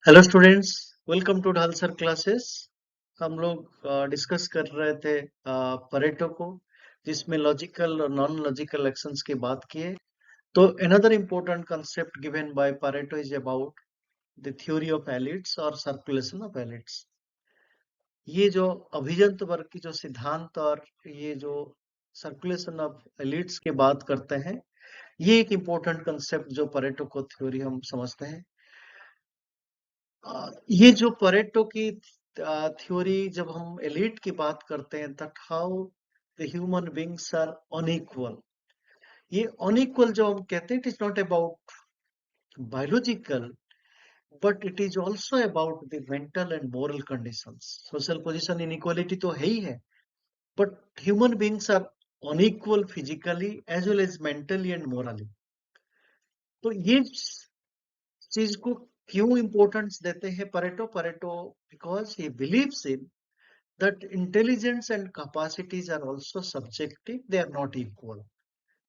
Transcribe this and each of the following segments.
Hello students, welcome to ढाल sir classes. हम लोग डिस्कस कर रहे थे परेटो को, जिसमें लॉजिकल और नॉन लॉजिकल एक्शंस की बात किए। तो another important concept given by Pareto is about the theory of elites और सर्कुलेशन ऑफ एलिट्स। ये जो अभिजंत वर्ग की जो सिद्धांत और ये जो सर्कुलेशन ऑफ एलिट्स की बात करते हैं, ये एक इम्पोर्टेंट कंसेप्ट जो परेटो को थ्योरी हम समझते हैं। ये जो परेटो की थ्योरी, जब हम एलीट की बात करते हैं, that how the human beings are unequal. ये अनइक्वल जो हम कहते हैं, it is not about biological, but it is also about the mental and moral conditions. Social position inequality तो है ही है, but human beings are unequal physically as well as mentally and morally. तो ये चीज को क्यों इम्पोर्टेंस देते हैं Pareto? Pareto because he believes in that intelligence and capacities are also subjective, they are not equal.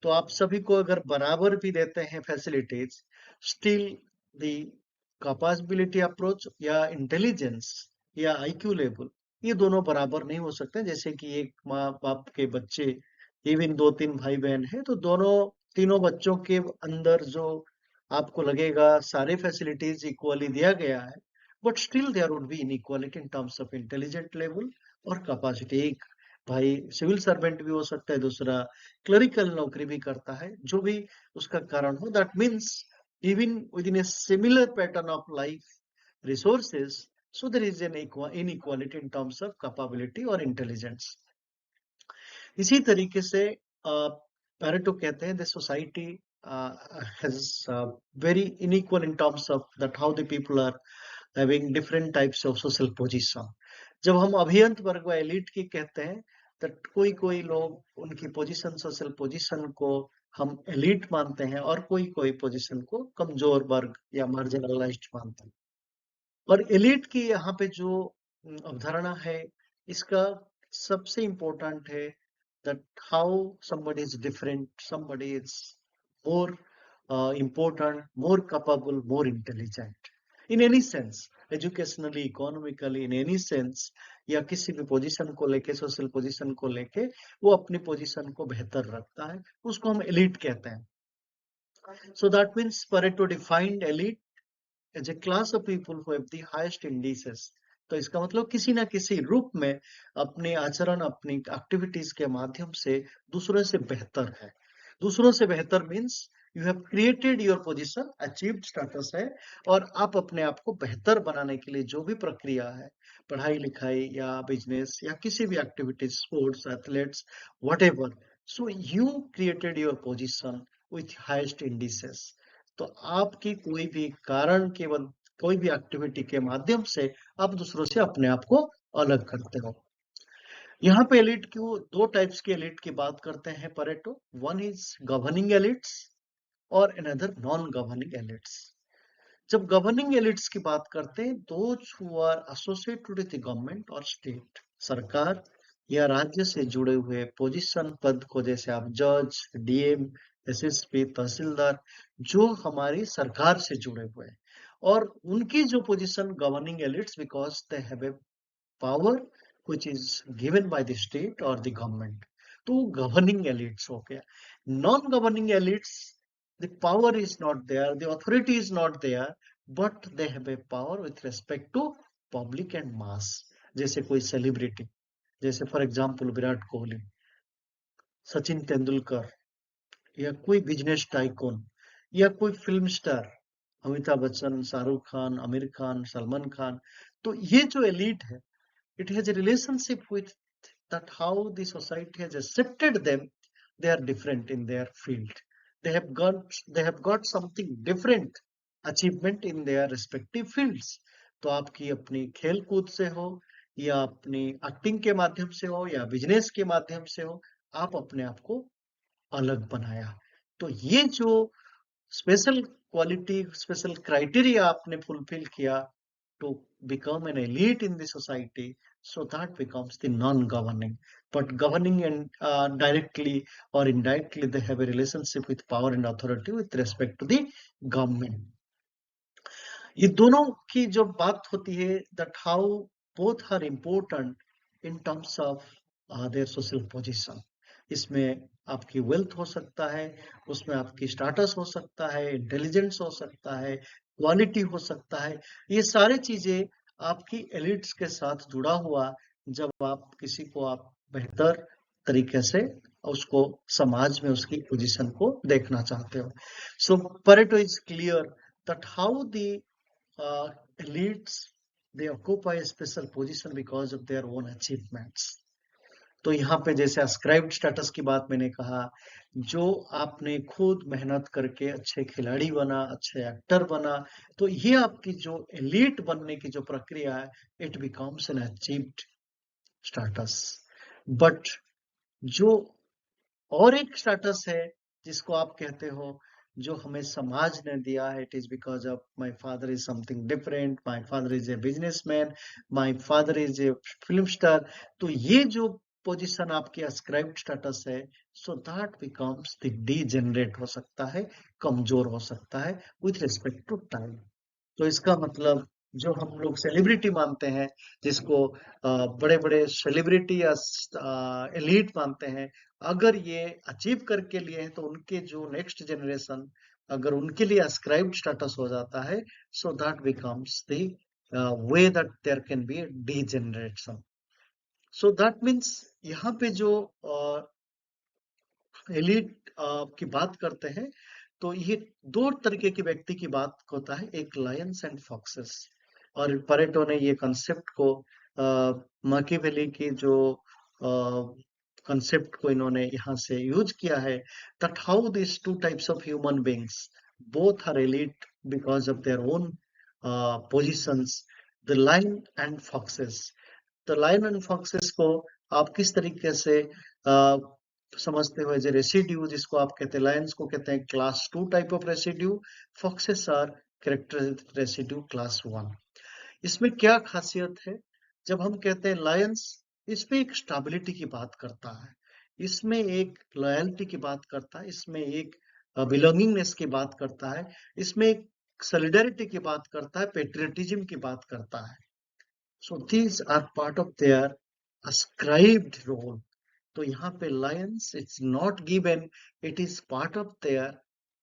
तो आप सभी को अगर बराबर भी देते हैं facilities, still the capability approach या इंटेलिजेंस या आईक्यू लेवल, ये दोनों बराबर नहीं हो सकते। जैसे कि एक माँ बाप के बच्चे, इवन दो तीन भाई बहन हैं, तो दोनों तीनों बच्चों के अंदर जो आपको लगेगा सारे फैसिलिटीज इक्वली दिया गया है, but still there would be inequality in terms of intelligent level और कैपेसिटी। एक भाई सिविल सर्वेंट भी हो सकता है, दूसरा क्लरिकल नौकरी भी करता है, जो भी उसका कारण हो। That means even with in a similar pattern of life resources, so there is an inequality in terms of capability or intelligence. इसी तरीके से पैरेटो कहते हैं the society has very unequal in terms of that how the people are having different types of social position. जब हम अभियंत वर्ग व elite की कहते हैं, तो कोई कोई लोग उनकी पोजीशन, सोशल पोजीशन को हम एलिट मानते हैं, और कोई कोई पोजीशन को कमजोर वर्ग या मार्जिनलाइज्ड मानते हैं। और एलिट की यहाँ पे जो अवधारणा है, इसका सबसे इम्पोर्टेंट है that how somebody is different, somebody is more important, more capable, more intelligent in any sense, educationally, economically, in any sense, या किसी भी पोजीशन को लेके, सोशल पोजीशन को लेके वो अपनी पोजीशन को बेहतर रखता है, उसको हम एलिट कहते हैं। So that means Pareto defined elite as a class of people who have the highest indices. तो इसका मतलब किसी ना किसी रूप में अपने आचरण, अपनी एक्टिविटीज के माध्यम से दूसरों से बेहतर है। दूसरों से बेहतर means you have created your position, achieved status है, और आप अपने आप को बेहतर बनाने के लिए जो भी प्रक्रिया है, पढ़ाई लिखाई या बिजनेस या किसी भी activities, sports, athletes, whatever, so you created your position with highest indices. तो आपकी कोई भी कारण, केवल कोई भी एक्टिविटी के माध्यम से आप दूसरों से अपने आप को अलग करते हो। यहाँ पे एलिट क्यों, दो टाइप्स की एलिट की बात करते हैं Pareto. One is governing elites और अनदर नॉन गवर्निंग एलिट्स। जब गवर्निंग एलिट्स की बात करते हैं, those who are associated with the government और स्टेट, सरकार या राज्य से जुड़े हुए पोजीशन, पद को, जैसे आप जज, डीएम, एसएसपी, तहसीलदार, जो हमारी सरकार से जुड़े हुए हैं, और उनकी जो position governing elites, because they have a power which is given by the state or the government. तो governing elites हो गया। Non-governing elites, the power is not there, the authority is not there, but they have a power with respect to public and mass. जैसे कोई celebrity, जैसे for example Virat Kohli, Sachin Tendulkar, या कोई business tycoon, या कोई फिल्म स्टार, अमिताभ बच्चन, शाहरुख खान, आमिर खान, सलमान खान। तो ये जो एलिट है, it has a relationship with that how the society has accepted them. They are different in their field, they have got something different achievement in their respective fields. तो आपकी अपनी खेल कूद से हो, या अपनी एक्टिंग के माध्यम से हो, या बिजनेस के माध्यम से हो, आप अपने आप को अलग बनाया। तो ये जो स्पेशल क्वालिटी, स्पेशल क्राइटेरिया आपने फुलफिल किया to become an elite in the society, so that becomes the non-governing. But governing and directly or indirectly, they have a relationship with power and authority with respect to the government. ये दोनों की जो बात होती है, that how both are important in terms of their social position. इसमें आपकी wealth हो सकता है, उसमें आपकी स्टेटस हो सकता है, इंटेलिजेंस हो सकता है, क्वालिटी हो सकता है। ये सारी चीजें आपकी एलिट्स के साथ जुड़ा हुआ, जब आप किसी को आप बेहतर तरीके से उसको समाज में उसकी पोजीशन को देखना चाहते हो। सो Pareto is clear that how the uh, elites they occupy a special position because of their own achievements. तो यहाँ पे जैसे ascribed status की बात मैंने कहा, जो आपने खुद मेहनत करके अच्छे खिलाड़ी बना, अच्छे एक्टर बना, तो ये आपकी जो elite बनने की जो प्रक्रिया है, it becomes an achieved status. But जो और एक स्टेटस है जिसको आप कहते हो, जो हमें समाज ने दिया है, it is because of my father is something different, my father is a businessman, my father is a film star. तो ये जो पोजीशन आपकी अस्क्राइब्ड स्टेटस है, so that becomes the degenerate हो सकता है, कमजोर हो सकता है विथ रिस्पेक्ट टू टाइम। तो इसका मतलब जो हम लोग सेलिब्रिटी मानते हैं, जिसको बड़े बड़े सेलिब्रिटी या एलीट मानते हैं, अगर ये अचीव करके लिए हैं, तो उनके जो नेक्स्ट जनरेशन अगर उनके लिए ascribed स्टेटस हो जाता है, so that becomes the way that there can be degeneration. So that means यहाँ पे जो एलीट की बात करते हैं, तो ये दो तरीके के व्यक्ति की बात होता है, एक लायंस एंड फॉक्सेस। और परेटो ने ये कंसेप्ट को माकियावेली की जो कंसेप्ट को इन्होंने यहाँ से यूज किया है, that how this two types of human beings both are elite because of their own positions, the lion and foxes. तो लायन एंड फॉक्सेस को आप किस तरीके से समझते हो? एज ए रेसिड्यू, जिसको आप कहते हैं, लायंस को कहते हैं class 2 type of residue, foxes are character residue class 1। इसमें क्या खासियत है? जब हम कहते हैं लायंस, इसमें एक स्टेबिलिटी की बात करता है, इसमें एक लॉयल्टी की बात करता है, इसमें एक बिलोंगिंगनेस की बात करता है, इसमें एक सॉलिडारिटी की बात करता है, पेट्रियटिज्म की बात करता है। So these are part of their ascribed role. तो यहाँ पे lions, it's not given, it is part of their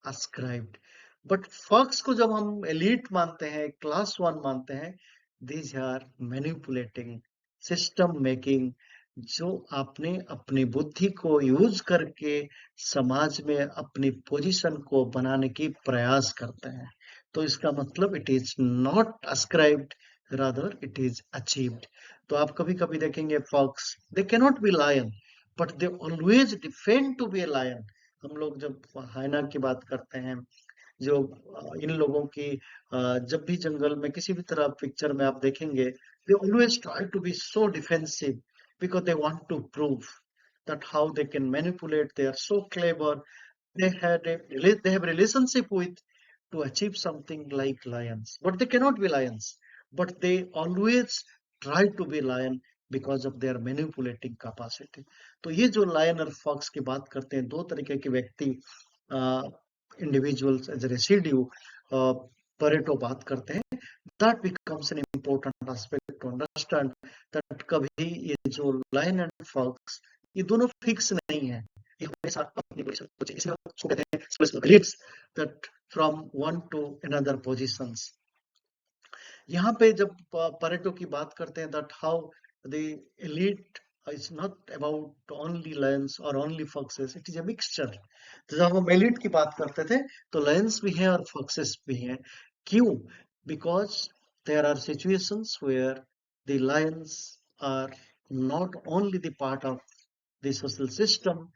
ascribed. But fox को जब हम elite मानते हैं, class 1 मानते हैं, these are manipulating, system making, जो आपने अपनी बुद्धि को यूज करके समाज में अपनी पोजीशन को बनाने की प्रयास करते हैं। तो इसका मतलब it is not ascribed, rather it is achieved. तो आप कभी कभी देखेंगे fox, they cannot be lion, but they always defend to be a lion. हम लोग जब हाइना की बात करते हैं, जो इन लोगों की जब भी जंगल में किसी भी तरह पिक्चर में आप देखेंगे, they always try to be so defensive because they want to prove that how they can manipulate. They are so clever. They have relationship with to achieve something like lions, but they cannot be lions. But they always try to be lion because of their manipulating capacity. तो ये जो lion और fox की बात करते हैं, दो तरीके के व्यक्ति, individuals as a residue, Pareto बात करते हैं, that becomes an important aspect to understand that कभी ये जो lion and fox, ये दोनों फिक्स नहीं है, ये हमेशा अपनी पोजीशन को चेंज, इसलिए उसको कहते हैं special grids that from one to another positions. यहाँ पे जब परेटो की बात करते हैं, that how the elite is not about only lions or only foxes, it is a mixture. तो जब हम elite की बात करते थे, तो lions भी हैं और foxes भी हैं। क्यों? Because there are situations where the lions are not only the part of the social system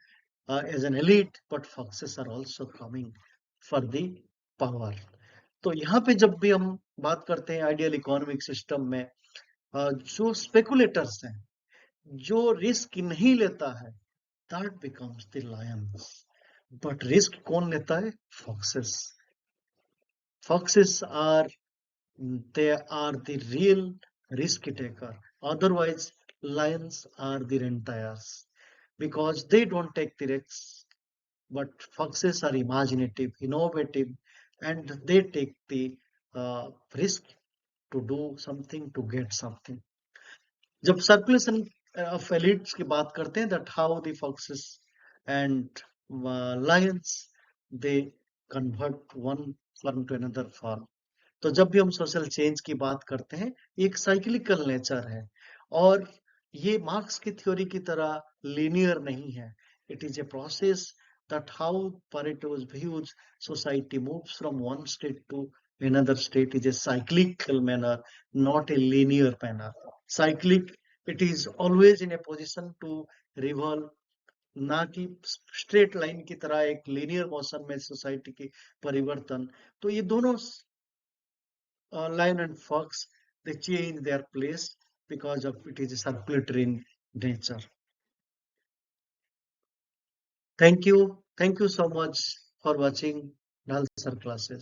as an elite, but foxes are also coming for the power. तो यहाँ पे जब भी हम बात करते हैं आइडियल इकोनॉमिक सिस्टम में, जो स्पेकुलेटर्स हैं, जो रिस्क नहीं लेता है, that becomes the lions. But risk कौन लेता है? Foxes. Foxes are, they are the real risk taker. Otherwise, lions are the rentiers because they don't take the risks. But foxes are imaginative, innovative, and they take the risk to do something to get something. जब circulation of elites की बात करते हैं, that how the foxes and lions they convert one form to another form. तो जब भी हम social change की बात करते हैं, एक साइक्लिकल नेचर है और ये मार्क्स की थ्योरी की तरह लीनियर नहीं है. It is a process that how Pareto's views society moves from one state to another state is a cyclical manner, not a linear manner. Cyclic, it is always in a position to revolve, ना कि straight line की तरह एक linear motion में society की परिवर्तन. तो ये दोनों lion and fox, they change their place because of it is circulatory in nature. Thank you so much for watching Nalsar classes.